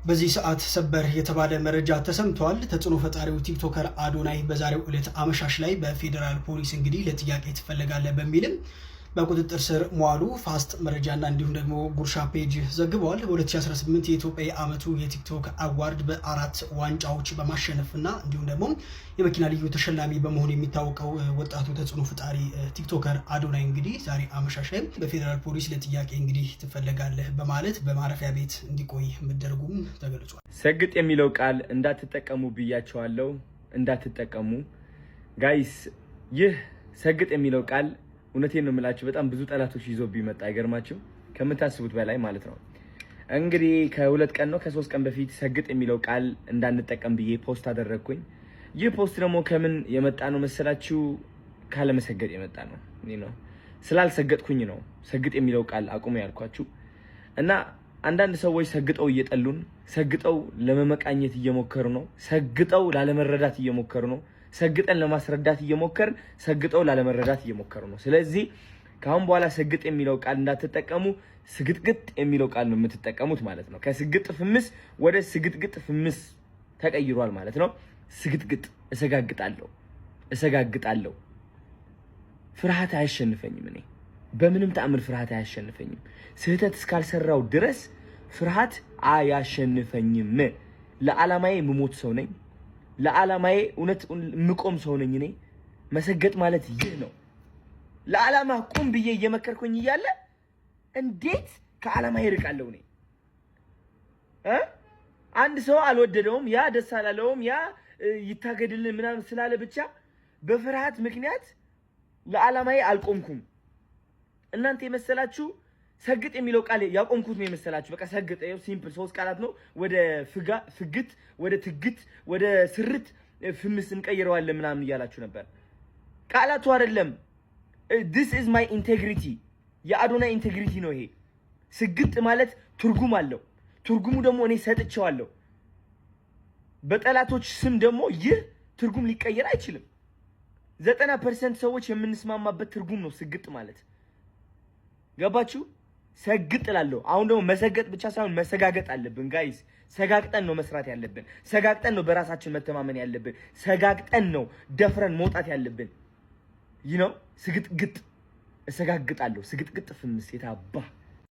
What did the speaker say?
በዚህ ሰዓት ሰበር የተባለ መረጃ ተሰምቷል። ተጽዕኖ ፈጣሪው ቲክቶከር አዶናይ በዛሬው ዕለት አመሻሽ ላይ በፌዴራል ፖሊስ እንግዲህ ለጥያቄ ትፈልጋለህ በሚልም በቁጥጥር ስር መዋሉ ፋስት መረጃና እንዲሁም ደግሞ ጉርሻ ፔጅ ዘግበዋል። በ2018 የኢትዮጵያ የዓመቱ የቲክቶክ አዋርድ በ4 ዋንጫዎች በማሸነፍና እንዲሁም ደግሞ የመኪና ልዩ ተሸላሚ በመሆን የሚታወቀው ወጣቱ ተጽዕኖ ፈጣሪ ቲክቶከር አዶናይ እንግዲህ ዛሬ አመሻሽ ላይ በፌዴራል ፖሊስ ለጥያቄ እንግዲህ ትፈልጋለህ በማለት በማረፊያ ቤት እንዲቆይ መደረጉም ተገልጿል። ሰግጥ የሚለው ቃል እንዳትጠቀሙ ብያቸዋለሁ፣ እንዳትጠቀሙ ጋይስ። ይህ ሰግጥ የሚለው ቃል እውነቴን ነው የምላችሁ በጣም ብዙ ጠላቶች ይዞ ቢመጣ አይገርማችሁ ከምታስቡት በላይ ማለት ነው። እንግዲህ ከ2 ቀን ነው ከ3 ቀን በፊት ሰግጥ የሚለው ቃል እንዳንጠቀም ብዬ ፖስት አደረግኩኝ። ይህ ፖስት ደግሞ ከምን የመጣ ነው መሰላችሁ? ካለመሰገጥ የመጣ ነው። ነው ስላልሰገጥኩኝ ነው ሰግጥ የሚለው ቃል አቁሙ ያልኳችሁ። እና አንዳንድ ሰዎች ሰግጠው እየጠሉን፣ ሰግጠው ለመመቃኘት እየሞከሩ ነው፣ ሰግጠው ላለመረዳት እየሞከሩ ነው፣ ሰግጠን ለማስረዳት እየሞከርን ሰግጠው ላለመረዳት እየሞከሩ ነው። ስለዚህ ካሁን በኋላ ሰግጥ የሚለው ቃል እንዳትጠቀሙ፣ ስግጥግጥ የሚለው ቃል ነው የምትጠቀሙት ማለት ነው። ከስግጥ ፍምስ ወደ ስግጥግጥ ፍምስ ተቀይሯል ማለት ነው። ስግጥግጥ እሰጋግጣለሁ። ፍርሃት አያሸንፈኝም። እኔ በምንም ተአምር ፍርሃት አያሸንፈኝም። ስህተት እስካልሰራው ድረስ ፍርሃት አያሸንፈኝም። ለዓላማዬ የምሞት ሰው ነኝ። ለዓላማዬ እውነት ምቆም ሰው ነኝ። እኔ መሰገጥ ማለት ይህ ነው። ለዓላማ ቁም ብዬ እየመከርኩኝ እያለ እንዴት ከዓላማዬ እርቃለሁ? እኔ አንድ ሰው አልወደደውም፣ ያ ደስ አላለውም፣ ያ ይታገድልን ምናምን ስላለ ብቻ በፍርሃት ምክንያት ለዓላማዬ አልቆምኩም። እናንተ የመሰላችሁ ሰግጥ የሚለው ቃል ያቆምኩት ነው የመሰላችሁ? በቃ ሰግጥ ይኸው ሲምፕል 3 ቃላት ነው። ወደ ፍግት፣ ወደ ትግት፣ ወደ ስርት ፍምስ እንቀይረዋለን ምናምን እያላችሁ ነበር። ቃላቱ አይደለም። this is my integrity የአዶናይ ኢንቴግሪቲ ነው ይሄ። ስግጥ ማለት ትርጉም አለው። ትርጉሙ ደግሞ እኔ ሰጥቼዋለሁ። በጠላቶች ስም ደግሞ ይህ ትርጉም ሊቀየር አይችልም። 90% ሰዎች የምንስማማበት ትርጉም ነው ስግጥ ማለት። ገባችሁ? ሰግጥ እላለሁ። አሁን ደግሞ መሰገጥ ብቻ ሳይሆን መሰጋገጥ አለብን ጋይስ። ሰጋግጠን ነው መስራት ያለብን። ሰጋግጠን ነው በራሳችን መተማመን ያለብን። ሰጋግጠን ነው ደፍረን መውጣት ያለብን። ስግጥግጥ እሰጋግጣለሁ። ስግጥግጥ ፍምስ የታባ